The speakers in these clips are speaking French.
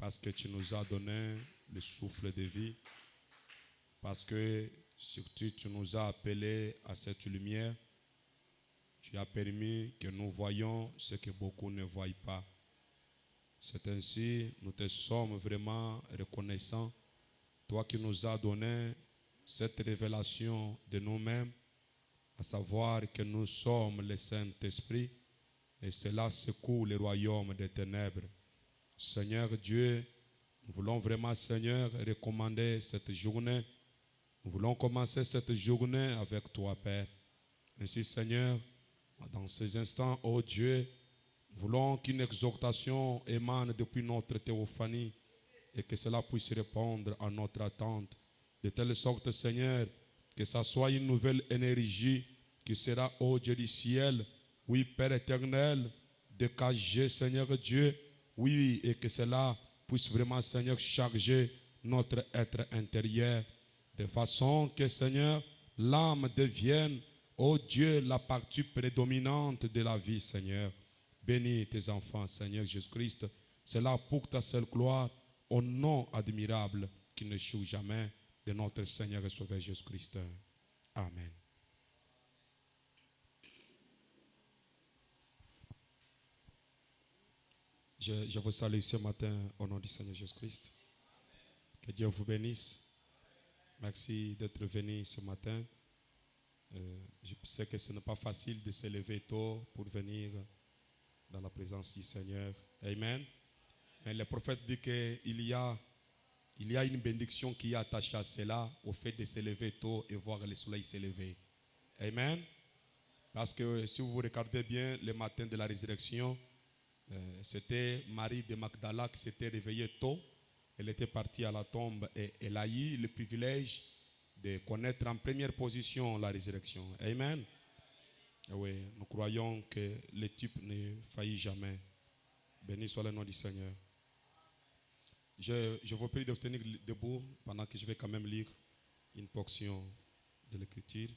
parce que tu nous as donné le souffle de vie, parce que surtout tu nous as appelés à cette lumière. Tu as permis que nous voyions ce que beaucoup ne voient pas. C'est ainsi, nous te sommes vraiment reconnaissants. Toi qui nous as donné cette révélation de nous-mêmes, à savoir que nous sommes le Saint-Esprit, et cela secoue le royaume des ténèbres. Seigneur Dieu, nous voulons vraiment, Seigneur, recommander cette journée. Nous voulons commencer cette journée avec toi, Père. Ainsi, Seigneur, dans ces instants, ô Dieu, nous voulons qu'une exhortation émane depuis notre théophanie et que cela puisse répondre à notre attente. De telle sorte, Seigneur, que ça soit une nouvelle énergie qui sera, ô Dieu du ciel, oui, Père éternel, dégager, Seigneur Dieu, oui, et que cela puisse vraiment, Seigneur, charger notre être intérieur, de façon que, Seigneur, l'âme devienne, ô Dieu, la partie prédominante de la vie, Seigneur. Bénis tes enfants, Seigneur Jésus-Christ. C'est là pour ta seule gloire, au nom admirable qui ne échoue jamais de notre Seigneur et Sauveur Jésus-Christ. Amen. Je vous salue ce matin au nom du Seigneur Jésus-Christ. Que Dieu vous bénisse. Merci d'être venu ce matin. Je sais que ce n'est pas facile de se lever tôt pour venir dans la présence du Seigneur. Amen. Mais le prophète dit qu'il y a une bénédiction qui est attachée à cela, au fait de se lever tôt et voir le soleil se lever. Amen. Parce que si vous regardez bien le matin de la résurrection, c'était Marie de Magdala qui s'était réveillée tôt. Elle était partie à la tombe et elle a eu le privilège de connaître en première position la résurrection. Amen. Oui, nous croyons que le type ne faillit jamais. Béni soit le nom du Seigneur. Je vous prie de vous tenir debout pendant que je vais quand même lire une portion de l'Écriture.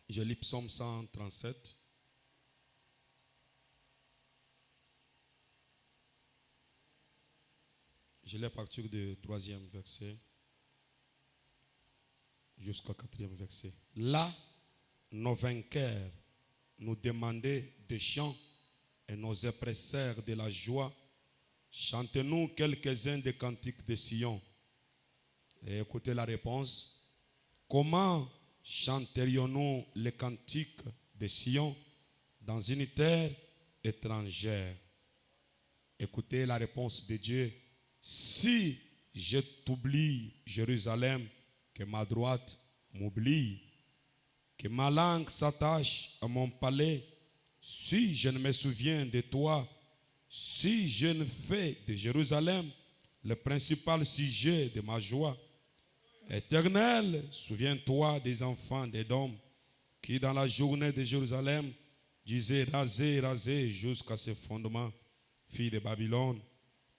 Je lis Psaume 137. Je lis à partir du 3e verset jusqu'au 4e verset. Là, nos vainqueurs nous demandaient des chants et nos oppresseurs de la joie. Chantez-nous quelques-uns des cantiques de Sion. Et écoutez la réponse. Comment chanterions-nous les cantiques de Sion dans une terre étrangère? Écoutez la réponse de Dieu. Si je t'oublie, Jérusalem, que ma droite m'oublie, que ma langue s'attache à mon palais, si je ne me souviens de toi, si je ne fais de Jérusalem le principal sujet de ma joie, Éternel, souviens-toi des enfants d'Édom qui dans la journée de Jérusalem disaient rasez, rasez jusqu'à ce fondement, fille de Babylone.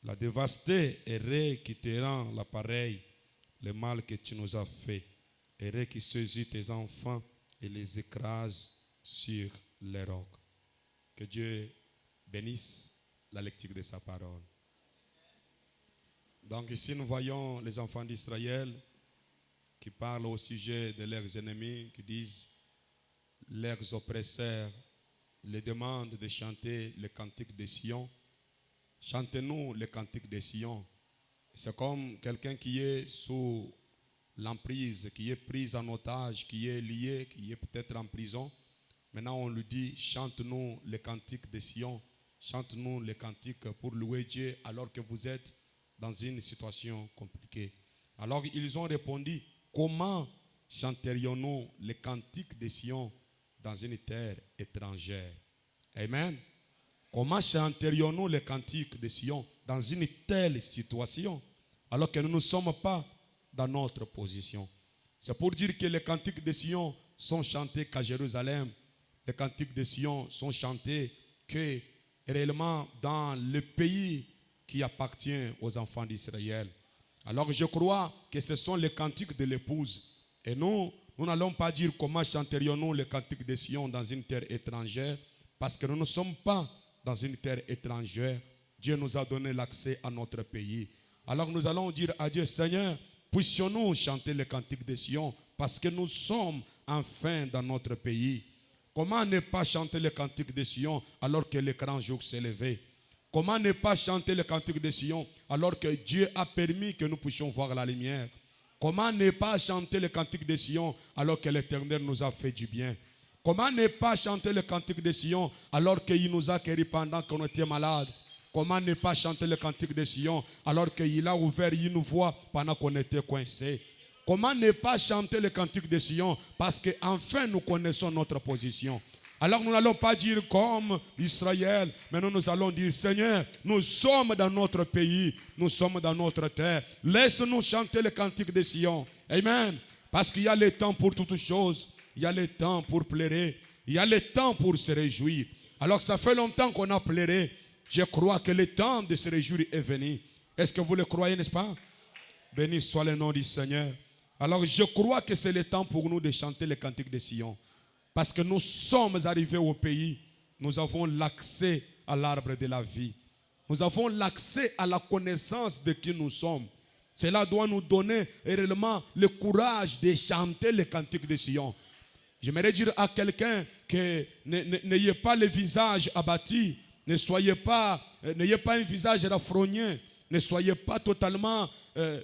La dévastée errée qui te rend l'appareil, le mal que tu nous as fait, errée qui saisit tes enfants et les écrase sur les rocs. Que Dieu bénisse la lecture de sa parole. Donc ici nous voyons les enfants d'Israël qui parlent au sujet de leurs ennemis, qui disent leurs oppresseurs les demandent de chanter le cantique de Sion. Chantez-nous le cantique de Sion. C'est comme quelqu'un qui est sous l'emprise, qui est pris en otage, qui est lié, qui est peut-être en prison. Maintenant on lui dit, chante-nous le cantique de Sion. Chante-nous le cantique pour louer Dieu alors que vous êtes dans une situation compliquée. Alors ils ont répondu, comment chanterions-nous le cantique de Sion dans une terre étrangère? Amen. Comment chanterions-nous le cantique de Sion dans une telle situation alors que nous ne sommes pas dans notre position? C'est pour dire que les cantiques de Sion sont chantés qu'à Jérusalem. Les cantiques de Sion sont chantés que réellement dans le pays qui appartient aux enfants d'Israël. Alors je crois que ce sont les cantiques de l'épouse. Et nous n'allons pas dire comment chanterions-nous les cantiques de Sion dans une terre étrangère parce que nous ne sommes pas dans une terre étrangère. Dieu nous a donné l'accès à notre pays. Alors nous allons dire à Dieu, Seigneur, puissions-nous chanter le cantique de Sion, parce que nous sommes enfin dans notre pays. Comment ne pas chanter le cantique de Sion alors que le grand jour s'est levé? Comment ne pas chanter le cantique de Sion alors que Dieu a permis que nous puissions voir la lumière? Comment ne pas chanter le cantique de Sion alors que l'Éternel nous a fait du bien? Comment ne pas chanter le cantique de Sion alors qu'il nous a guéris pendant qu'on était malade? Comment ne pas chanter le cantique de Sion alors qu'il a ouvert une voie pendant qu'on était coincé? Comment ne pas chanter le cantique de Sion parce qu'enfin nous connaissons notre position? Alors nous n'allons pas dire comme Israël, mais nous allons dire, Seigneur, nous sommes dans notre pays, nous sommes dans notre terre. Laisse-nous chanter le cantique de Sion. Amen. Parce qu'il y a le temps pour toutes choses. Il y a le temps pour pleurer. Il y a le temps pour se réjouir. Alors ça fait longtemps qu'on a pleuré. Je crois que le temps de se réjouir est venu. Est-ce que vous le croyez, n'est-ce pas? Béni soit le nom du Seigneur. Alors je crois que c'est le temps pour nous de chanter le cantique de Sion. Parce que nous sommes arrivés au pays, nous avons l'accès à l'arbre de la vie. Nous avons l'accès à la connaissance de qui nous sommes. Cela doit nous donner réellement le courage de chanter le cantique de Sion. J'aimerais dire à quelqu'un que n'ayez pas le visage abattu, n'ayez pas un visage rafrogné, ne soyez pas totalement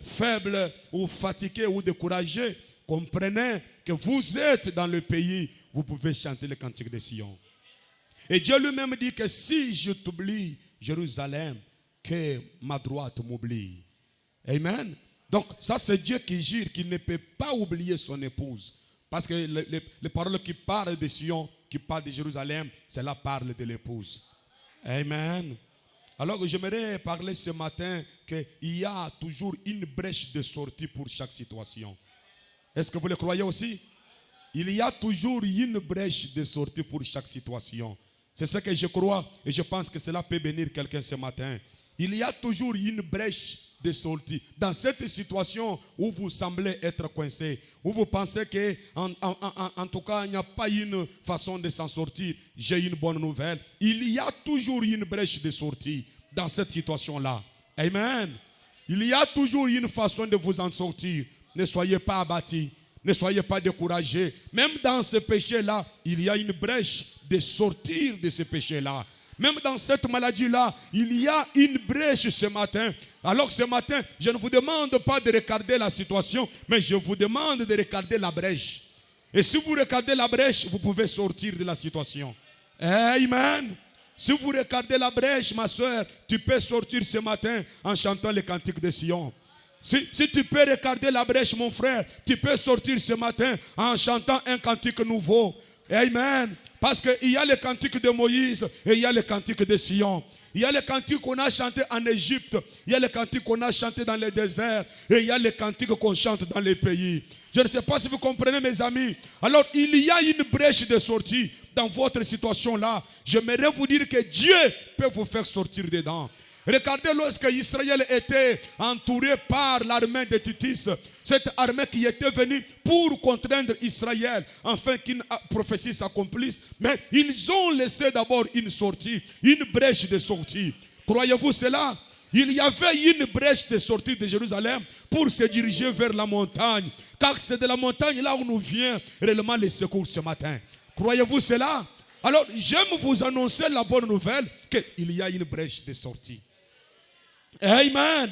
faible ou fatigué ou découragé. Comprenez que vous êtes dans le pays. Vous pouvez chanter le cantique de Sion. Et Dieu lui-même dit que si je t'oublie, Jérusalem, que ma droite m'oublie. Amen. Donc ça c'est Dieu qui jure qu'il ne peut pas oublier son épouse. Parce que les paroles qui parlent de Sion, qui parlent de Jérusalem, cela parle de l'épouse. Amen. Alors j'aimerais parler ce matin qu'il y a toujours une brèche de sortie pour chaque situation. Est-ce que vous le croyez aussi? Il y a toujours une brèche de sortie pour chaque situation. C'est ce que je crois et je pense que cela peut bénir quelqu'un ce matin. Il y a toujours une brèche de sortie. Dans cette situation où vous semblez être coincé, où vous pensez que en tout cas il n'y a pas une façon de s'en sortir, j'ai une bonne nouvelle. Il y a toujours une brèche de sortie dans cette situation-là. Amen. Il y a toujours une façon de vous en sortir. Ne soyez pas abattus. Ne soyez pas découragés. Même dans ce péché-là, il y a une brèche de sortir de ce péché-là. Même dans cette maladie-là, il y a une brèche ce matin. Alors ce matin, je ne vous demande pas de regarder la situation, mais je vous demande de regarder la brèche. Et si vous regardez la brèche, vous pouvez sortir de la situation. Amen. Si vous regardez la brèche, ma soeur, tu peux sortir ce matin en chantant le cantique de Sion. Si tu peux regarder la brèche, mon frère, tu peux sortir ce matin en chantant un cantique nouveau. Amen. Parce qu'il y a le cantique de Moïse et il y a le cantique de Sion. Il y a le cantique qu'on a chanté en Égypte. Il y a le cantique qu'on a chanté dans le désert. Et il y a le cantique qu'on chante dans les pays. Je ne sais pas si vous comprenez, mes amis. Alors, il y a une brèche de sortie dans votre situation-là. J'aimerais vous dire que Dieu peut vous faire sortir dedans. Regardez lorsque Israël était entouré par l'armée de Titus, cette armée qui était venue pour contraindre Israël afin qu'une prophétie s'accomplisse. Mais ils ont laissé d'abord une sortie, une brèche de sortie. Croyez-vous cela? Il y avait une brèche de sortie de Jérusalem pour se diriger vers la montagne. Car c'est de la montagne là où nous vient réellement les secours ce matin. Croyez-vous cela? Alors j'aime vous annoncer la bonne nouvelle qu'il y a une brèche de sortie. Amen.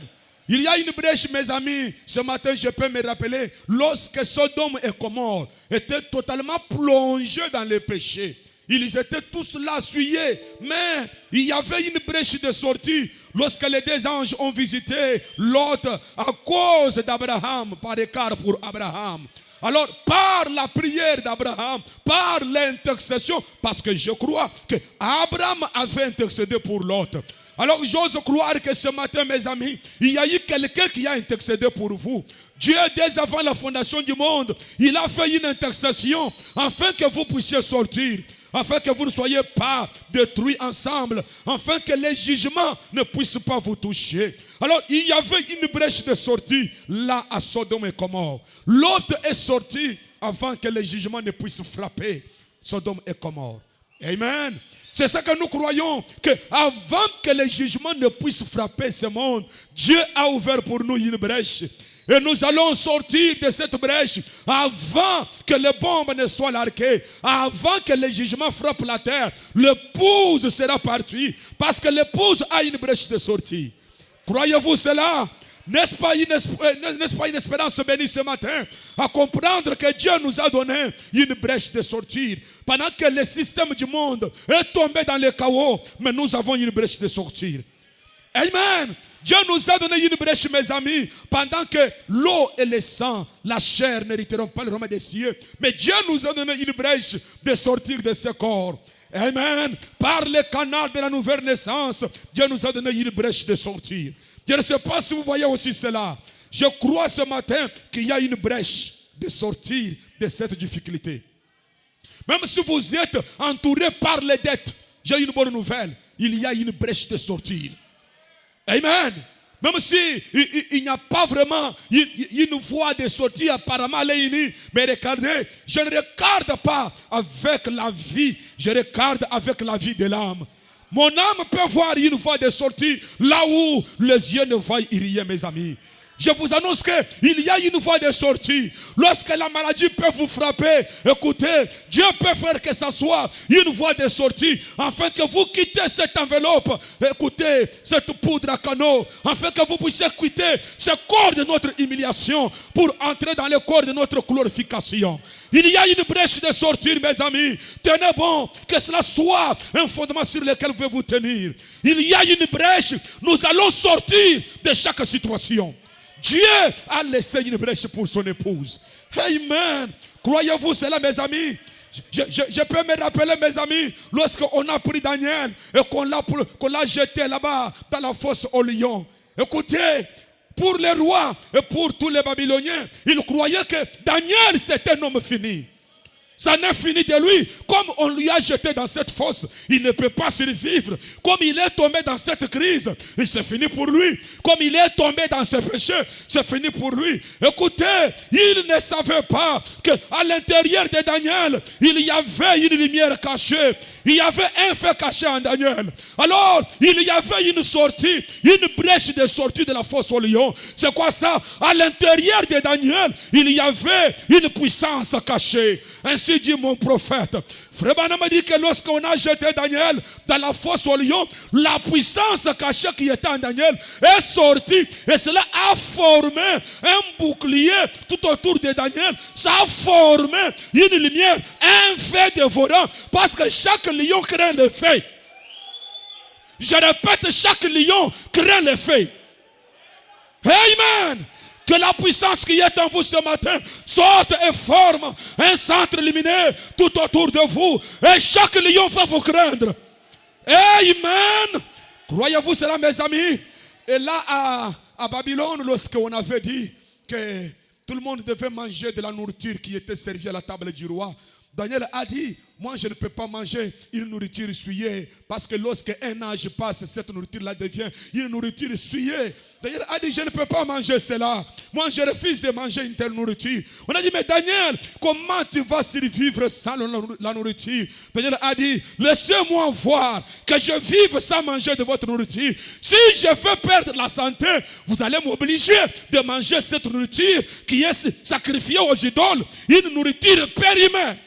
Il y a une brèche, mes amis. Ce matin, je peux me rappeler, lorsque Sodome et Gomorrhe étaient totalement plongés dans le péché. Ils étaient tous là, souillés. Mais il y avait une brèche de sortie. Lorsque les deux anges ont visité Lot à cause d'Abraham, par écart pour Abraham. Alors, par la prière d'Abraham, par l'intercession, parce que je crois que Abraham avait intercédé pour Lot. Alors j'ose croire que ce matin, mes amis, il y a eu quelqu'un qui a intercédé pour vous. Dieu, dès avant la fondation du monde, il a fait une intercession afin que vous puissiez sortir, afin que vous ne soyez pas détruits ensemble, afin que les jugements ne puissent pas vous toucher. Alors il y avait une brèche de sortie là à Sodome et Gomorrhe. L'autre est sorti avant que les jugements ne puissent frapper Sodome et Gomorrhe. Amen. C'est ça que nous croyons, qu'avant que les jugements ne puissent frapper ce monde, Dieu a ouvert pour nous une brèche. Et nous allons sortir de cette brèche avant que les bombes ne soient larguées, avant que les jugements frappent la terre. L'épouse sera partie parce que l'épouse a une brèche de sortie. Croyez-vous cela? N'est-ce pas une espérance bénie ce matin à comprendre que Dieu nous a donné une brèche de sortir pendant que le système du monde est tombé dans le chaos, mais nous avons une brèche de sortir. Amen. Dieu nous a donné une brèche, mes amis, pendant que l'eau et le sang, la chair n'hériteront pas le royaume des cieux. Mais Dieu nous a donné une brèche de sortir de ce corps. Amen. Par le canal de la nouvelle naissance, Dieu nous a donné une brèche de sortir. Je ne sais pas si vous voyez aussi cela. Je crois ce matin qu'il y a une brèche de sortir de cette difficulté. Même si vous êtes entouré par les dettes, j'ai une bonne nouvelle. Il y a une brèche de sortir. Amen. Même si il n'y a pas vraiment une voie de sortie apparemment léunie. Mais regardez, je ne regarde pas avec la vie, je regarde avec la vie de l'âme. Mon âme peut voir une voie de sortie là où les yeux ne voient rien, mes amis. Je vous annonce qu'il y a une voie de sortie. Lorsque la maladie peut vous frapper, écoutez, Dieu peut faire que ça soit une voie de sortie, afin que vous quittez cette enveloppe, écoutez, cette poudre à canaux, afin que vous puissiez quitter ce corps de notre humiliation pour entrer dans le corps de notre glorification. Il y a une brèche de sortir, mes amis. Tenez bon, que cela soit un fondement sur lequel vous pouvez vous tenir. Il y a une brèche, nous allons sortir de chaque situation. Dieu a laissé une brèche pour son épouse. Amen. Croyez-vous cela, mes amis? Je peux me rappeler, mes amis, lorsqu'on a pris Daniel et qu'on l'a jeté là-bas dans la fosse au lion. Écoutez, pour les rois et pour tous les Babyloniens, ils croyaient que Daniel c'était un homme fini. Ça n'est fini de lui. Comme on lui a jeté dans cette fosse, il ne peut pas survivre. Comme il est tombé dans cette crise, c'est fini pour lui. Comme il est tombé dans ce péché, c'est fini pour lui. Écoutez, il ne savait pas qu'à l'intérieur de Daniel, il y avait une lumière cachée. Il y avait un feu caché en Daniel. Alors, il y avait une sortie, une brèche de sortie de la fosse au lion. C'est quoi ça? À l'intérieur de Daniel, il y avait une puissance cachée. Ainsi dit mon prophète. Frère Branham dit que lorsqu'on a jeté Daniel dans la fosse au lion, la puissance cachée qui était en Daniel est sortie. Et cela a formé un bouclier tout autour de Daniel. Ça a formé une lumière, un feu dévorant. Parce que chaque lion craint le feu. Je répète, chaque lion craint le feu. Amen. Que la puissance qui est en vous ce matin sorte et forme un centre lumineux tout autour de vous. Et chaque lion va vous craindre. Amen. Croyez-vous cela, mes amis? Et là, à Babylone, lorsqu'on avait dit que tout le monde devait manger de la nourriture qui était servie à la table du roi, Daniel a dit, moi je ne peux pas manger une nourriture souillée, parce que lorsqu'un âge passe, cette nourriture-là devient une nourriture souillée. Daniel a dit, je ne peux pas manger cela. Moi je refuse de manger une telle nourriture. On a dit, mais Daniel, comment tu vas survivre sans la nourriture? Daniel a dit, laissez-moi voir que je vive sans manger de votre nourriture. Si je fais perdre la santé, vous allez m'obliger de manger cette nourriture qui est sacrifiée aux idoles, une nourriture périmée.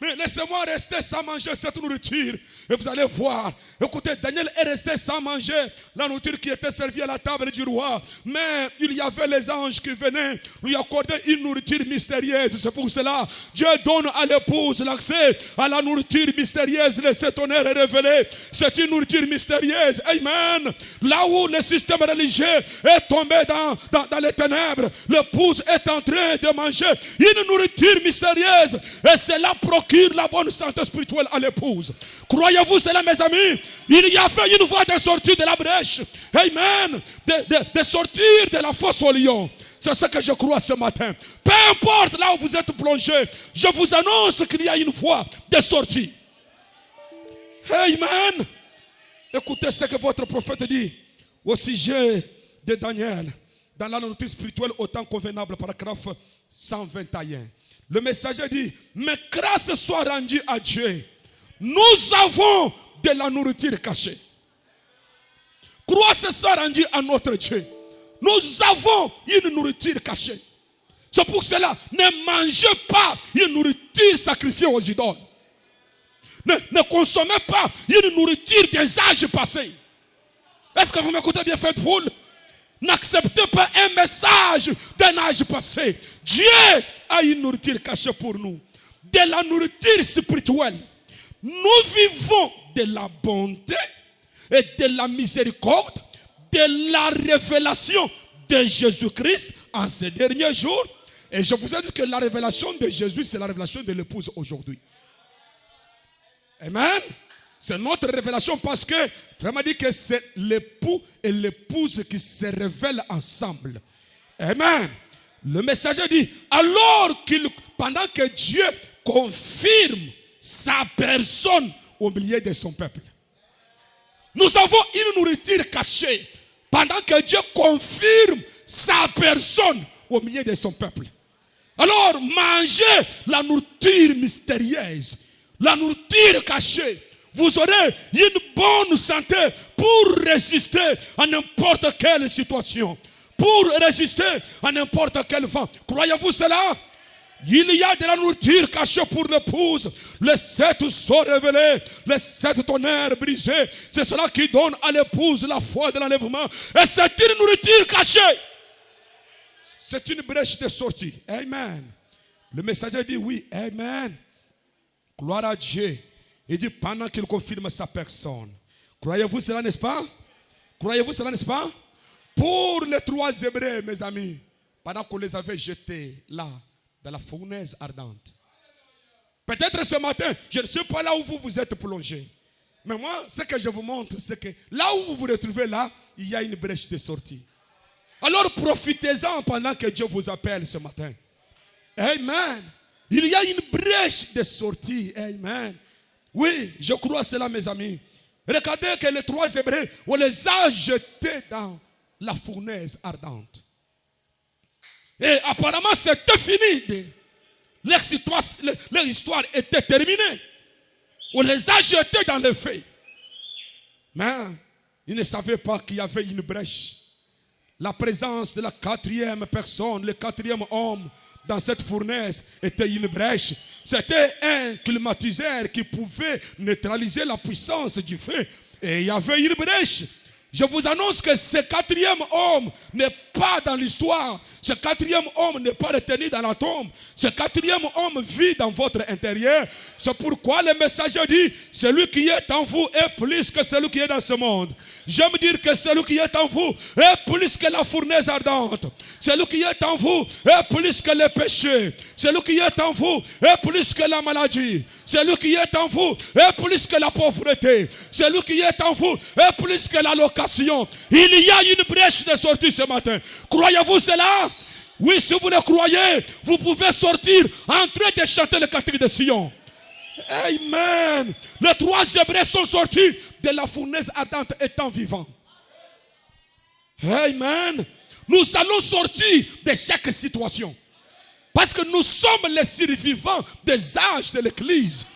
Mais laissez-moi rester sans manger cette nourriture. Et vous allez voir. Écoutez, Daniel est resté sans manger la nourriture qui était servie à la table du roi. Mais il y avait les anges qui venaient lui accorder une nourriture mystérieuse. C'est pour cela Dieu donne à l'épouse l'accès à la nourriture mystérieuse. Le Saint-Honneur est révélé. C'est une nourriture mystérieuse. Amen. Là où le système religieux est tombé dans les ténèbres, l'épouse est en train de manger une nourriture mystérieuse. Et cela procure la bonne santé spirituelle à l'épouse. Croyez-vous cela, mes amis? Il y a fait une voie de sortie de la brèche. Amen. De sortir de la fosse au lion. C'est ce que je crois ce matin. Peu importe là où vous êtes plongé, je vous annonce qu'il y a une voie de sortie. Amen. Écoutez ce que votre prophète dit au sujet de Daniel dans la nourriture spirituelle au temps convenable, paragraphe 121. Le messager dit, mais grâce soit rendue à Dieu, nous avons de la nourriture cachée. Croix se soit rendu à notre Dieu. Nous avons une nourriture cachée. C'est pour cela, ne mangez pas une nourriture sacrifiée aux idoles. Ne consommez pas une nourriture des âges passés. Est-ce que vous m'écoutez bien, faites foule? N'acceptez pas un message d'un âge passé. Dieu a une nourriture cachée pour nous. De la nourriture spirituelle. Nous vivons de la bonté et de la miséricorde, de la révélation de Jésus-Christ en ces derniers jours. Et je vous ai dit que la révélation de Jésus, c'est la révélation de l'épouse aujourd'hui. Amen. C'est notre révélation parce que vraiment dit que c'est l'époux et l'épouse qui se révèlent ensemble. Amen. Le messager dit, alors pendant que Dieu confirme sa personne au milieu de son peuple. Nous avons une nourriture cachée pendant que Dieu confirme sa personne au milieu de son peuple. Alors mangez la nourriture mystérieuse, la nourriture cachée. Vous aurez une bonne santé pour résister à n'importe quelle situation, pour résister à n'importe quel vent. Croyez-vous cela? Il y a de la nourriture cachée pour l'épouse. Les 7 sont révélés, les 7 tonnerres brisés. C'est cela qui donne à l'épouse la foi de l'enlèvement. Et c'est une nourriture cachée. C'est une brèche de sortie. Amen. Le messager dit oui, amen. Gloire à Dieu. Il dit pendant qu'il confirme sa personne. Croyez-vous cela, n'est-ce pas? Croyez-vous cela, n'est-ce pas? Pour les 3 Hébreux, mes amis, pendant qu'on les avait jetés là, dans la fournaise ardente. Peut-être ce matin, je ne sais pas là où vous vous êtes plongé. Mais moi, ce que je vous montre, c'est que là où vous vous retrouvez là, il y a une brèche de sortie. Alors profitez-en pendant que Dieu vous appelle ce matin. Amen. Il y a une brèche de sortie. Amen. Oui, je crois cela, mes amis. Regardez que les 3 Hébreux, on les a jetés dans la fournaise ardente. Et apparemment, c'était fini. Leur histoire était terminée. On les a jetés dans le feu. Mais ils ne savaient pas qu'il y avait une brèche. La présence de la 4e personne, le 4e homme dans cette fournaise était une brèche. C'était un climatiseur qui pouvait neutraliser la puissance du feu. Et il y avait une brèche. Je vous annonce que ce 4e homme n'est pas dans l'histoire. Ce 4e homme n'est pas retenu dans la tombe. Ce 4e homme vit dans votre intérieur. C'est pourquoi le messager dit, celui qui est en vous est plus que celui qui est dans ce monde. J'aime dire que celui qui est en vous est plus que la fournaise ardente. Celui qui est en vous est plus que le péché. Celui qui est en vous est plus que la maladie. Celui qui est en vous est plus que la pauvreté. Celui qui est en vous est plus que la location. Il y a une brèche de sortie ce matin. Croyez-vous cela? Oui, si vous le croyez, vous pouvez sortir en train de chanter le cantique de Sion. Amen. Les 3 Hébreux sont sortis de la fournaise ardente étant vivants. Amen. Nous allons sortir de chaque situation. Parce que nous sommes les survivants des âges de l'église.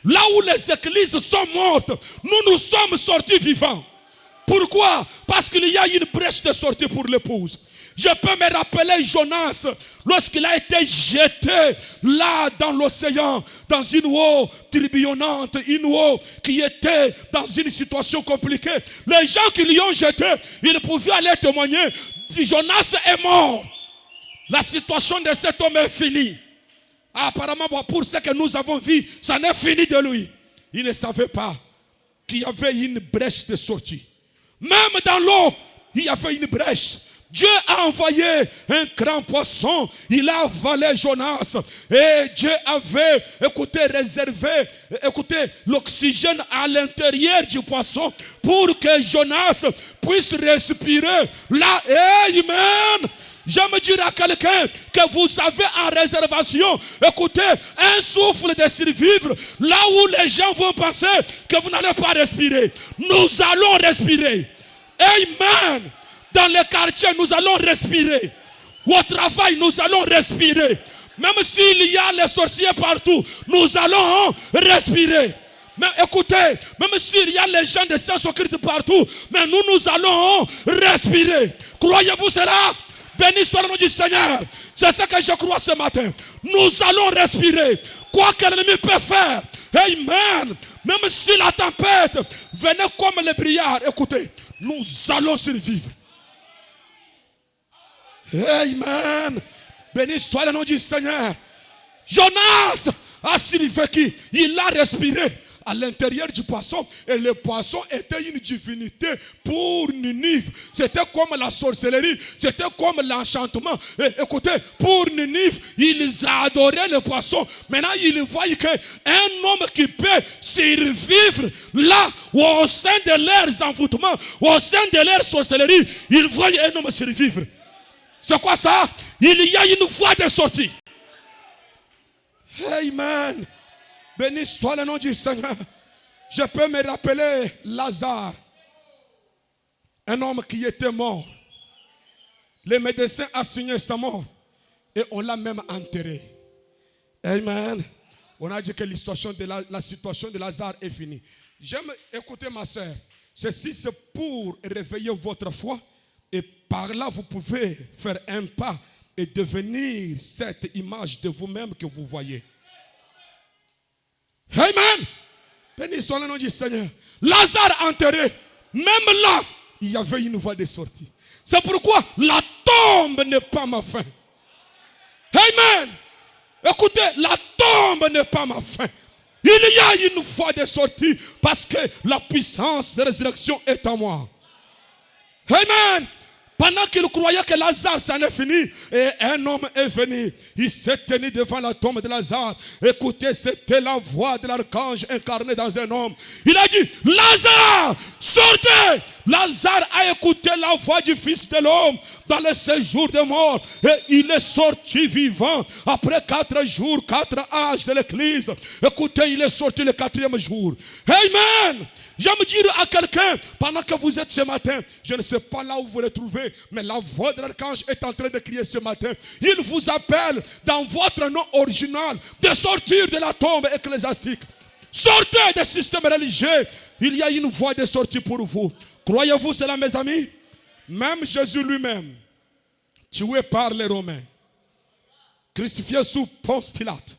Là où les églises sont mortes, nous sommes sortis vivants. Pourquoi? Parce qu'il y a une brèche de sortie pour l'épouse. Je peux me rappeler Jonas, lorsqu'il a été jeté là dans l'océan, dans une eau tourbillonnante, une eau qui était dans une situation compliquée. Les gens qui l'y ont jeté, ils pouvaient aller témoigner. Jonas est mort. La situation de cet homme est finie. Apparemment, pour ce que nous avons vu, ça n'est fini de lui. Il ne savait pas qu'il y avait une brèche de sortie. Même dans l'eau, il y avait une brèche. Dieu a envoyé un grand poisson. Il a avalé Jonas. Et Dieu avait, réservé, l'oxygène à l'intérieur du poisson pour que Jonas puisse respirer. Là, amen. J'aime dire à quelqu'un que vous avez en réservation, écoutez, un souffle de survivre là où les gens vont penser que vous n'allez pas respirer. Nous allons respirer. Amen. Dans les quartiers, nous allons respirer. Au travail, nous allons respirer. Même s'il y a les sorciers partout, nous allons respirer. Mais écoutez, même s'il y a les gens de sciences occultes partout, mais nous allons respirer. Croyez-vous cela? Béni soit le nom du Seigneur. C'est ce que je crois ce matin. Nous allons respirer. Quoi que l'ennemi peut faire. Amen. Même si la tempête venait comme les brillards, écoutez, nous allons survivre. Amen. Béni soit le nom du Seigneur. Jonas a survécu. Il a respiré à l'intérieur du poisson. Et le poisson était une divinité pour Ninive. C'était comme la sorcellerie. C'était comme l'enchantement. Et écoutez, pour Ninive, ils adoraient le poisson. Maintenant, ils voient qu'un homme qui peut survivre là, au sein de leurs envoûtements, au sein de leur sorcellerie, ils voient un homme survivre. C'est quoi ça? Il y a une voie de sortie. Amen. Béni soit le nom du Seigneur. Je peux me rappeler Lazare, un homme qui était mort. Les médecins ont signé sa mort et on l'a même enterré. Amen. On a dit que la situation de Lazare est finie. J'aime écouter ma soeur. Ceci c'est pour réveiller votre foi et par là vous pouvez faire un pas et devenir cette image de vous-même que vous voyez. Amen. Béni soit le nom du Seigneur. Lazare enterré. Même là, il y avait une voie de sortie. C'est pourquoi la tombe n'est pas ma fin. Amen. Écoutez, la tombe n'est pas ma fin. Il y a une voie de sortie parce que la puissance de résurrection est en moi. Amen. Pendant qu'il croyait que Lazare s'en est fini, et un homme est venu. Il s'est tenu devant la tombe de Lazare. Écoutez, c'était la voix de l'archange incarné dans un homme. Il a dit, Lazare, sortez. Lazare a écouté la voix du Fils de l'homme dans le séjour des morts. Et il est sorti vivant après 4 jours, 4 âges de l'église. Écoutez, il est sorti le 4e jour. Amen. J'aime dire à quelqu'un, pendant que vous êtes ce matin, je ne sais pas là où vous vous retrouvez, mais la voix de l'archange est en train de crier ce matin. Il vous appelle dans votre nom original de sortir de la tombe ecclésiastique. Sortez des systèmes religieux. Il y a une voie de sortie pour vous. Croyez-vous cela, mes amis? Même Jésus lui-même, tué par les Romains, crucifié sous Ponce Pilate,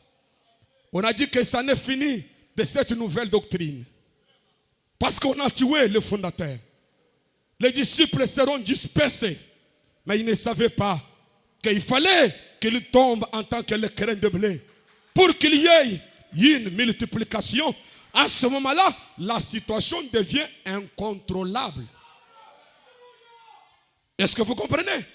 on a dit que ça n'est fini de cette nouvelle doctrine. Parce qu'on a tué le fondateur. Les disciples seront dispersés. Mais ils ne savaient pas qu'il fallait qu'ils tombent en tant que le grain de blé. Pour qu'il y ait une multiplication, à ce moment-là, la situation devient incontrôlable. Est-ce que vous comprenez?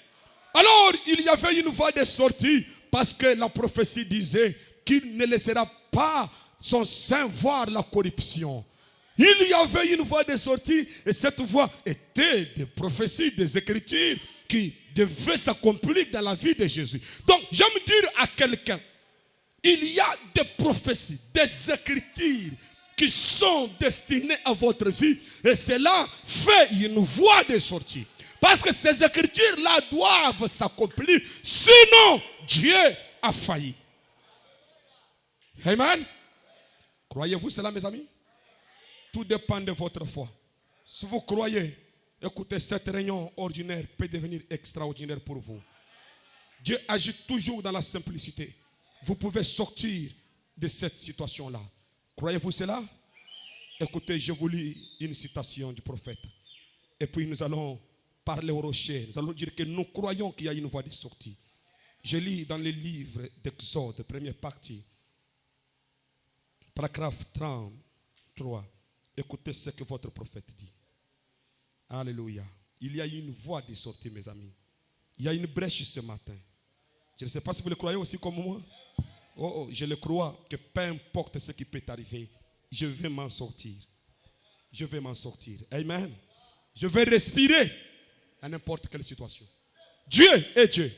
Alors, il y avait une voie de sortie parce que la prophétie disait qu'il ne laissera pas son sein voir la corruption. Il y avait une voie de sortie et cette voie était des prophéties, des écritures qui devaient s'accomplir dans la vie de Jésus. Donc, j'aime dire à quelqu'un, il y a des prophéties, des écritures qui sont destinées à votre vie et cela fait une voie de sortie. Parce que ces écritures-là doivent s'accomplir, sinon Dieu a failli. Amen. Croyez-vous cela, mes amis? Tout dépend de votre foi. Si vous croyez, écoutez, cette réunion ordinaire peut devenir extraordinaire pour vous. Dieu agit toujours dans la simplicité. Vous pouvez sortir de cette situation-là. Croyez-vous cela? Écoutez, je vous lis une citation du prophète. Et puis nous allons parler au rocher. Nous allons dire que nous croyons qu'il y a une voie de sortie. Je lis dans le livre d'Exode, première partie, paragraphe 33. Écoutez ce que votre prophète dit. Alléluia. Il y a une voie de sortie, mes amis. Il y a une brèche ce matin. Je ne sais pas si vous le croyez aussi comme moi. Oh, je le crois que peu importe ce qui peut arriver, je vais m'en sortir. Je vais m'en sortir. Amen. Je vais respirer à n'importe quelle situation. Dieu est Dieu.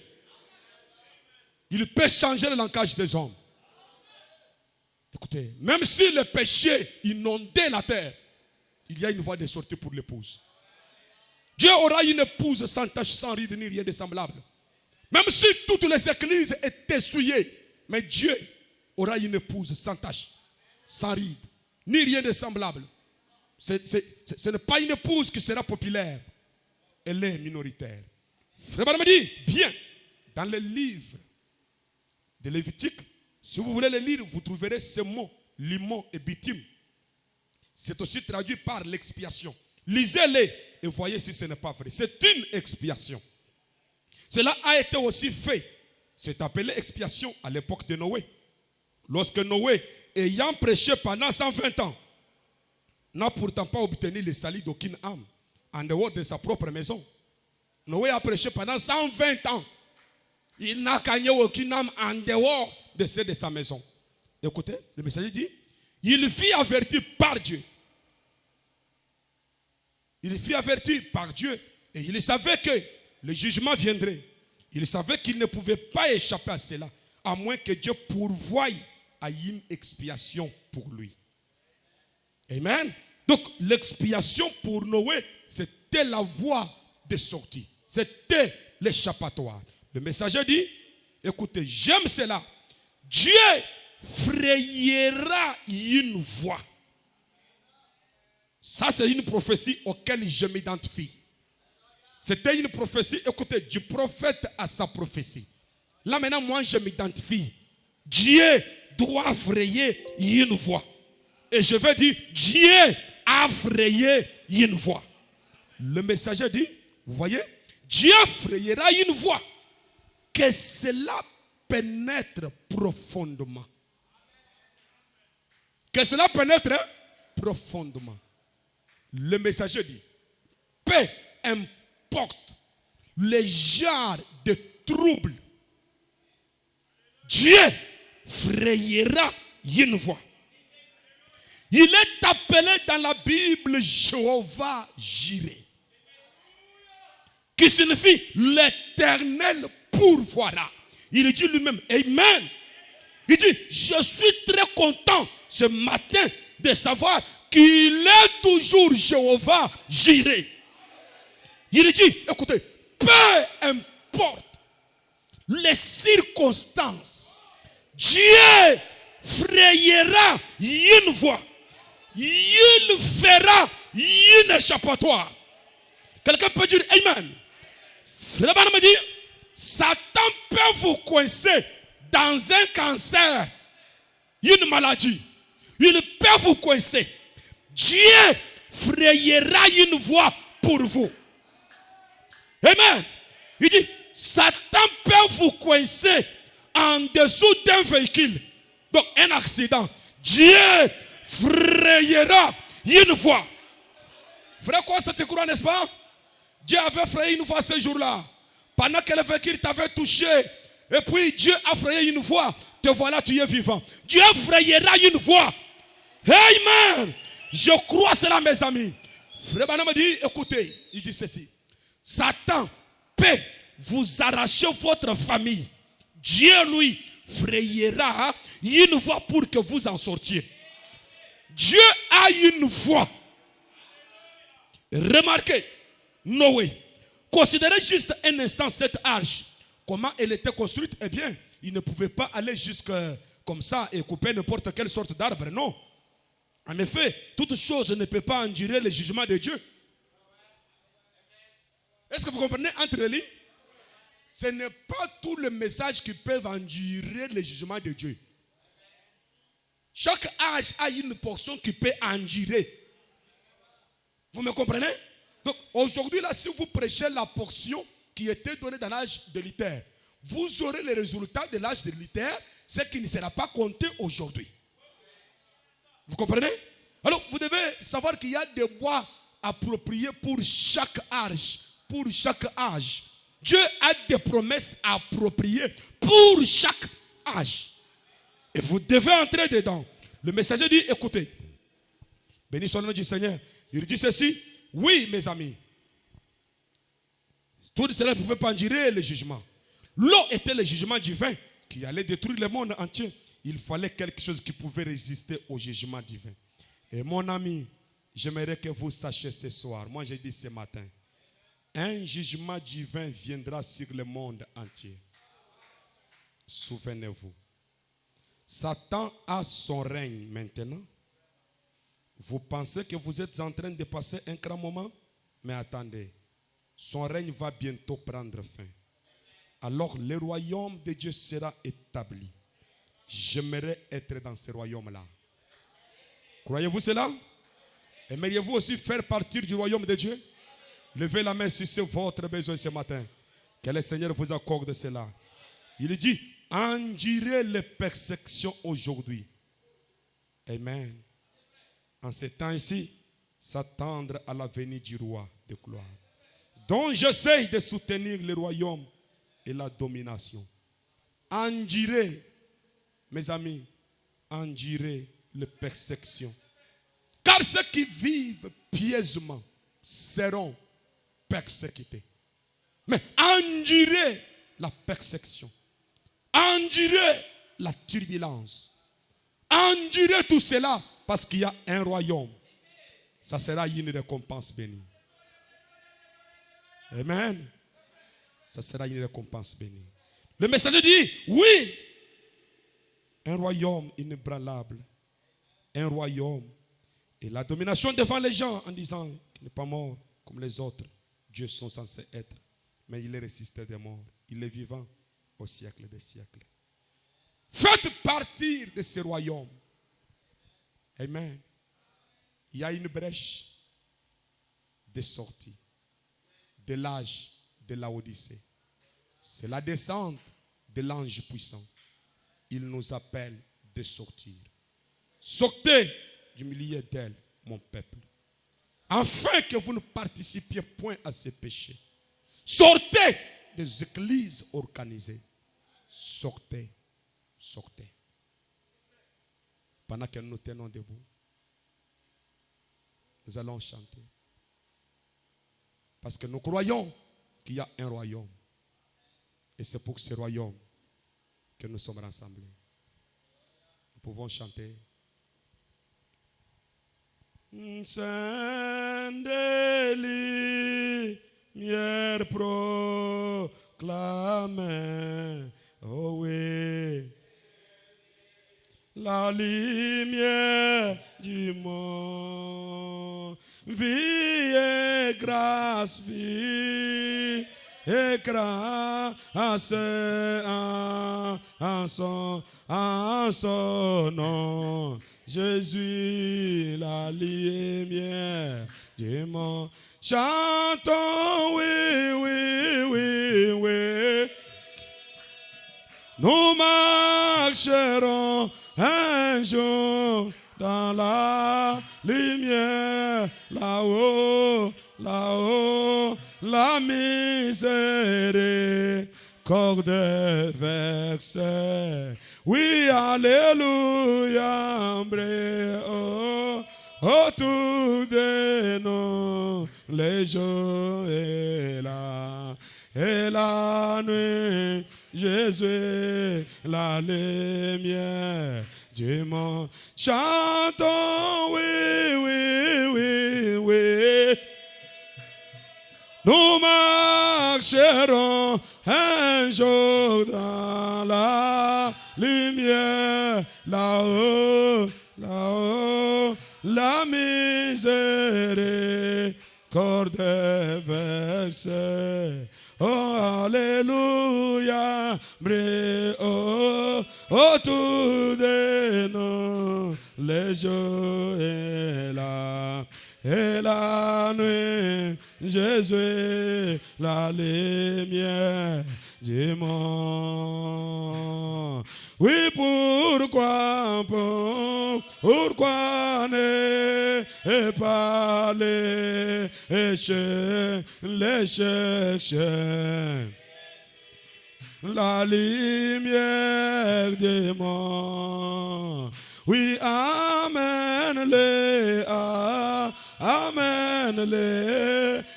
Il peut changer le langage des hommes. Écoutez, même si le péché inondait la terre, il y a une voie de sortie pour l'épouse. Dieu aura une épouse sans tache, sans ride, ni rien de semblable. Même si toutes les églises étaient souillées, mais Dieu aura une épouse sans tache, sans ride, ni rien de semblable. Ce n'est pas une épouse qui sera populaire. Elle est minoritaire. Frère Branham dit, bien, dans le livre de Lévitique, si vous voulez le lire, vous trouverez ces mots, limon et bitume. C'est aussi traduit par l'expiation. Lisez-les et voyez si ce n'est pas vrai. C'est une expiation. Cela a été aussi fait. C'est appelé expiation à l'époque de Noé. Lorsque Noé, ayant prêché pendant 120 ans, n'a pourtant pas obtenu le salut d'aucune âme en dehors de sa propre maison. Noé a prêché pendant 120 ans. Il n'a gagné aucune âme en dehors de celle de sa maison. Écoutez, le messager dit, il fut averti par Dieu. Il fut averti par Dieu et il savait que le jugement viendrait. Il savait qu'il ne pouvait pas échapper à cela, à moins que Dieu pourvoie à une expiation pour lui. Amen. Donc l'expiation pour Noé, c'était la voie de sortie. C'était l'échappatoire. Le messager dit, écoutez, j'aime cela. Dieu frayera une voie. Ça, c'est une prophétie auquel je m'identifie. C'était une prophétie, écoutez, du prophète à sa prophétie. Là maintenant, moi, je m'identifie. Dieu doit frayer une voie. Et je vais dire, Dieu a frayé une voie. Le messager dit, vous voyez, Dieu frayera une voie. Que cela pénètre profondément. Que cela pénètre profondément. Le messager dit, peu importe les genres de troubles, Dieu frayera une voie. Il est appelé dans la Bible Jéhovah Jireh, qui signifie l'Éternel pourvoira. Il dit lui-même, Amen. Il dit, je suis très content ce matin de savoir qu'il est toujours Jéhovah Jireh. Il dit, écoutez, peu importe les circonstances, Dieu frayera une voie. Il fera une échappatoire. Quelqu'un peut dire Amen. Frère Branham dit, Satan peut vous coincer dans un cancer, une maladie. Il peut vous coincer. Dieu frayera une voie pour vous. Amen. Il dit, Satan peut vous coincer en dessous d'un véhicule. Donc un accident. Dieu frayera une voie. Frère Costa, tu crois, n'est-ce pas? Dieu avait frayé une voie ce jour-là. Pendant que le véhicule t'avait touché. Et puis Dieu a frayé une voie. Te voilà, tu es vivant. Dieu frayera une voie. Amen. Je crois cela, mes amis. Frère Branham dit, écoutez, il dit ceci. Satan peut vous arracher votre famille. Dieu, lui, frayera une voie pour que vous en sortiez. Dieu a une voie. Remarquez, Noé, considérez juste un instant cette arche. Comment elle était construite? Eh bien, il ne pouvait pas aller jusque comme ça et couper n'importe quelle sorte d'arbre, non. En effet, toute chose ne peut pas endurer le jugement de Dieu. Est-ce que vous comprenez entre les lignes? Ce n'est pas tous les messages qui peuvent endurer le jugement de Dieu. Chaque âge a une portion qui peut endurer. Vous me comprenez? Donc aujourd'hui, là, si vous prêchez la portion qui était donnée dans l'âge de Luther, vous aurez les résultats de l'âge de Luther, ce qui ne sera pas compté aujourd'hui. Vous comprenez? Alors, vous devez savoir qu'il y a des bois appropriés pour chaque âge, pour chaque âge. Dieu a des promesses appropriées pour chaque âge. Et vous devez entrer dedans. Le messager dit, écoutez, béni soit le nom du Seigneur. Il dit ceci, oui mes amis, tout cela ne pouvait pas endurer le jugement. L'eau était le jugement divin qui allait détruire le monde entier. Il fallait quelque chose qui pouvait résister au jugement divin. Et mon ami, j'aimerais que vous sachiez ce soir, moi j'ai dit ce matin, un jugement divin viendra sur le monde entier. Souvenez-vous. Satan a son règne maintenant. Vous pensez que vous êtes en train de passer un grand moment? Mais attendez, son règne va bientôt prendre fin. Alors le royaume de Dieu sera établi. J'aimerais être dans ce royaume-là. Croyez-vous cela? Aimeriez-vous aussi faire partie du royaume de Dieu? Levez la main si c'est votre besoin ce matin. Que le Seigneur vous accorde cela. Il dit, endurez les persécutions aujourd'hui. Amen. En ce temps-ci, s'attendre à la venue du roi de gloire, dont j'essaie de soutenir le royaume et la domination. Endurez, mes amis, endurez les persécutions. Car ceux qui vivent pieusement seront persécutés. Mais endurez la persécution. Endurez la turbulence. Endurez tout cela parce qu'il y a un royaume. Ça sera une récompense bénie. Amen. Ça sera une récompense bénie. Le messager dit, oui, un royaume inébranlable. Un royaume. Et la domination devant les gens en disant qu'il n'est pas mort comme les autres. Dieu sont censés être. Mais il est ressuscité des morts. Il est vivant au siècle des siècles. Faites partir de ce royaume. Amen. Il y a une brèche de sortie de l'âge de l'Odyssée. C'est la descente de l'ange puissant. Il nous appelle de sortir. Sortez du milieu d'elle, mon peuple, afin que vous ne participiez point à ces péchés. Sortez des églises organisées. Sortez, sortez. Pendant que nous tenons debout, nous allons chanter. Parce que nous croyons qu'il y a un royaume. Et c'est pour ce royaume que nous sommes rassemblés. Nous pouvons chanter. Saint-Délie, lumière proclamée, oh oui, la lumière du monde, vie et grâce, vie et grâce en son nom. Jésus, la lumière du monde. Chantons, oui, oui, oui, oui. Nous marcherons un jour dans la lumière, là-haut, là-haut, la misère. Corde versée. Oui, alléluia, oh, autour de nous, les jours et la nuit, Jésus, la lumière du monde. Chantons, oui, oui, oui, oui. Nous marcherons un jour dans la lumière, là-haut, là-haut, la misère, corde versée. Oh, alléluia, oh, autour de nous, les jours et la nuit, Jésus, la lumière du monde. Oui, pourquoi ne pas les chercher? La lumière du monde. Oui, amène-les,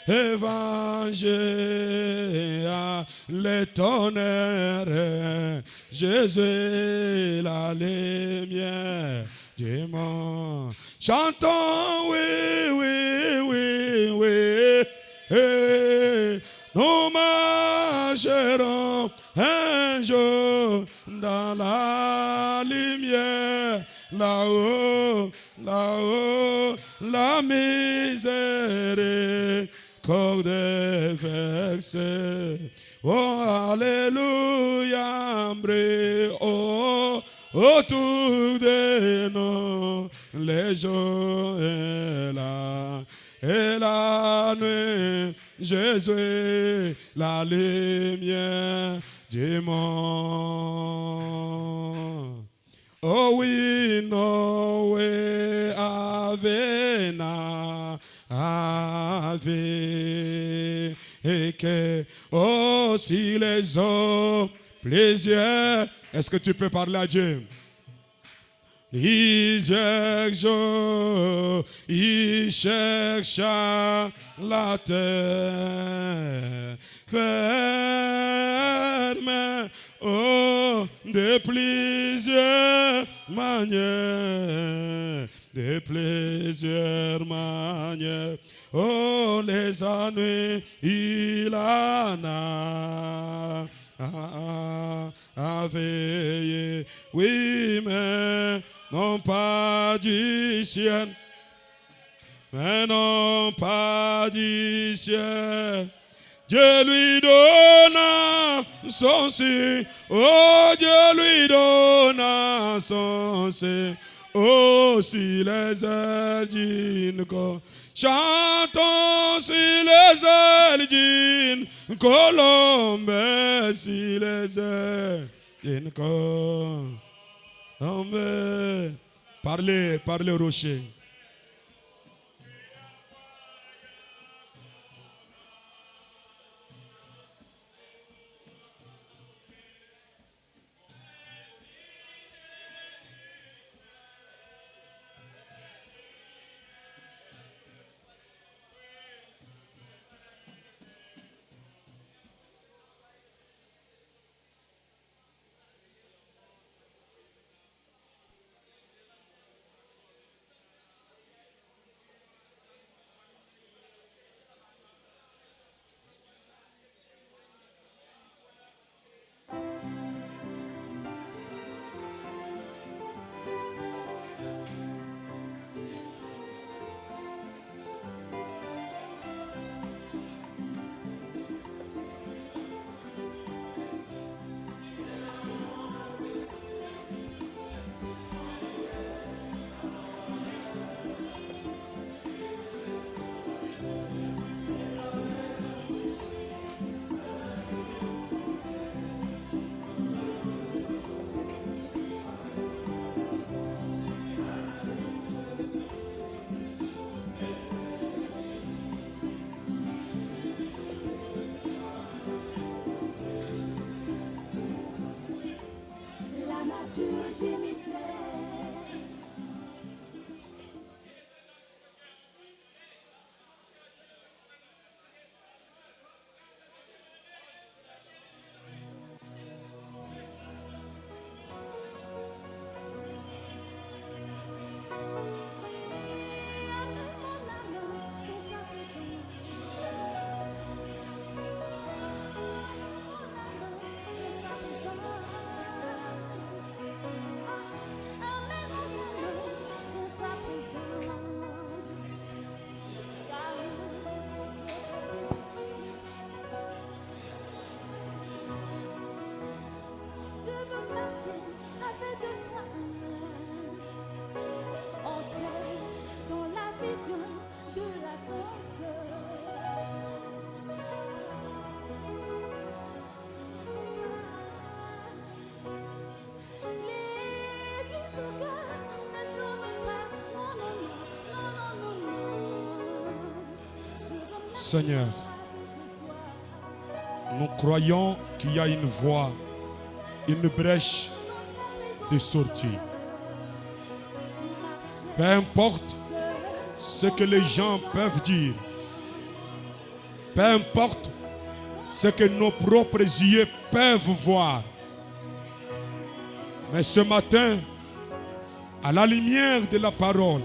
évangile, les tonnerres, Jésus, la lumière du monde. Chantons, oui, oui, oui, oui, et nous marcherons un jour dans la lumière, là-haut, là-haut, la miséricorde versée. Oh, alléluia, brille, oh, autour de nous, les jours et la nuit, Jésus, la lumière du monde. Oh oui, Noé avait navé, et que aussi les hommes plaisir. Est-ce que tu peux parler à Dieu? Il chercha la terre ferme, oh, de plusieurs manières, oh, les années, il en a veillé, oui, mais non pas du ciel, mais non pas du ciel. Dieu lui donna son sein, oh, Dieu lui donna son sein, oh, si les ailes d'une colombe, chantons si les ailes d'une colombe, si les ailes d'une colombe. Parlez, parlez au rocher. Avec de toi, entrer dans la vision de l'attente. L'église au cœur ne sauve pas, non, non, non, non, non, non, non. Seigneur, nous croyons qu'il y a une voie, une brèche de sortie. Peu importe ce que les gens peuvent dire, peu importe ce que nos propres yeux peuvent voir, mais ce matin, à la lumière de la parole,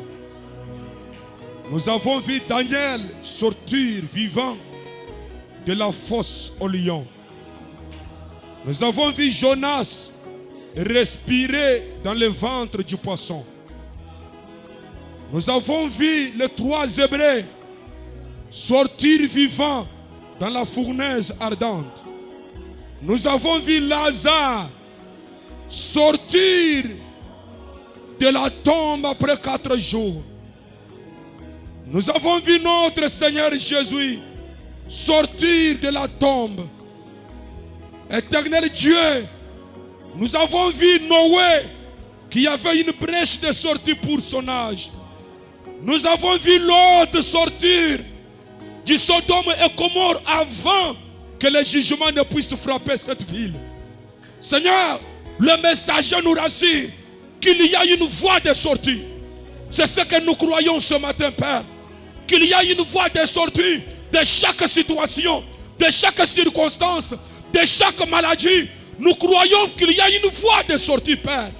nous avons vu Daniel sortir vivant de la fosse au lion. Nous avons vu Jonas respirer dans le ventre du poisson. Nous avons vu les 3 Hébreux sortir vivants dans la fournaise ardente. Nous avons vu Lazare sortir de la tombe après 4 jours. Nous avons vu notre Seigneur Jésus sortir de la tombe. Éternel Dieu, nous avons vu Noé qui avait une brèche de sortie pour son âge. Nous avons vu Lot sortir du Sodome et Gomorrhe avant que le jugement ne puisse frapper cette ville. Seigneur, le messager nous rassure qu'il y a une voie de sortie. C'est ce que nous croyons ce matin, Père. Qu'il y a une voie de sortie de chaque situation, de chaque circonstance, de chaque maladie. Nous croyons qu'il y a une voie de sortie, Père.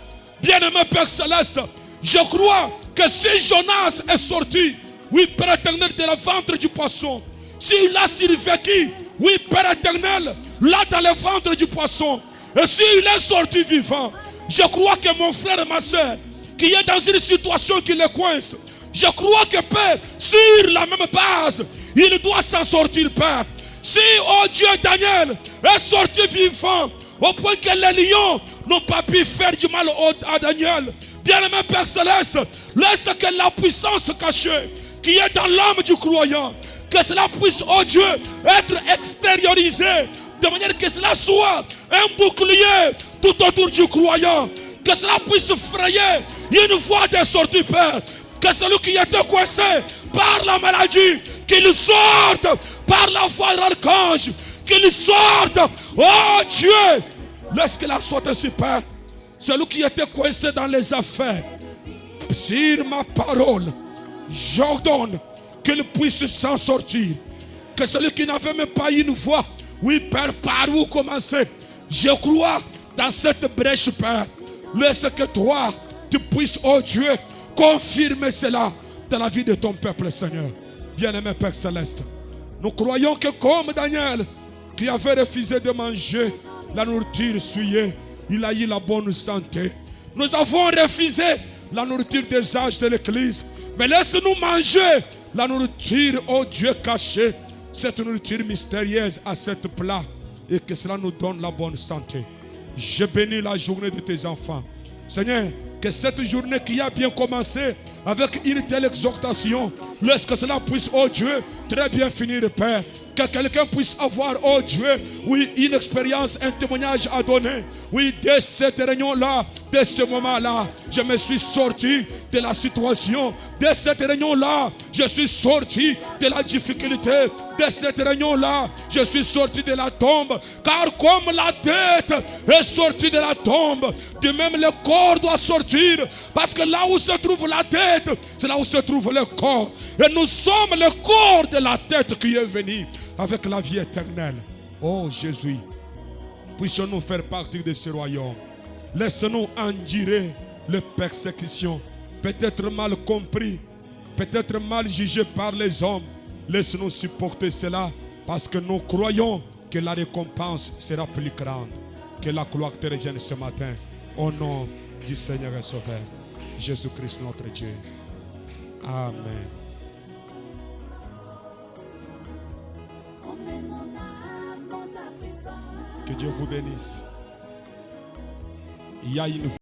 Bien-aimé Père Céleste, je crois que si Jonas est sorti, oui, Père éternel, de la ventre du poisson, s'il a survécu, oui, Père éternel, là dans le ventre du poisson, et s'il est sorti vivant, je crois que mon frère et ma soeur, qui est dans une situation qui le coince, je crois que Père, sur la même base, il doit s'en sortir, Père. Si, oh Dieu, Daniel est sorti vivant, au point que les lions n'ont pas pu faire du mal à Daniel, bien-aimé Père Céleste, laisse que la puissance cachée qui est dans l'âme du croyant, que cela puisse, oh Dieu, être extériorisé, de manière que cela soit un bouclier tout autour du croyant, que cela puisse frayer une voie de sortie, Père, que celui qui était coincé par la maladie, qu'il sorte par la voix de l'archange, qu'il sorte, oh Dieu, laisse que la soit ainsi, Père. Celui qui était coincé dans les affaires, sur ma parole, j'ordonne qu'il puisse s'en sortir. Que celui qui n'avait même pas une voix, oui, Père, par où commencer? Je crois dans cette brèche, Père. Laisse que toi, tu puisses, oh Dieu, confirmer cela dans la vie de ton peuple, Seigneur. Bien-aimé Père Céleste, nous croyons que comme Daniel, qui avait refusé de manger la nourriture souillée, il a eu la bonne santé. Nous avons refusé la nourriture des âges de l'Église. Mais laisse-nous manger la nourriture, oh Dieu, cachée. Cette nourriture mystérieuse à cette plat. Et que cela nous donne la bonne santé. Je bénis la journée de tes enfants. Seigneur, que cette journée qui a bien commencé avec une telle exhortation, laisse que cela puisse, oh Dieu, très bien finir, Père. Que quelqu'un puisse avoir, oh Dieu, oui, une expérience, un témoignage à donner. Oui, de cette réunion-là, de ce moment-là, je me suis sorti de la situation. De cette réunion-là, je suis sorti de la difficulté. De cette réunion-là, je suis sorti de la tombe. Car comme la tête est sortie de la tombe, de même le corps doit sortir. Parce que là où se trouve la tête, c'est là où se trouve le corps. Et nous sommes le corps de la tête qui est venu avec la vie éternelle. Oh Jésus, puissions-nous faire partie de ce royaume. Laisse-nous endurer les persécutions, peut-être mal compris, peut-être mal jugés par les hommes. Laisse-nous supporter cela parce que nous croyons que la récompense sera plus grande. Que la gloire te revienne ce matin. Au nom du Seigneur et Sauveur, Jésus-Christ notre Dieu. Amen. Que Dieu vous bénisse. Il y a une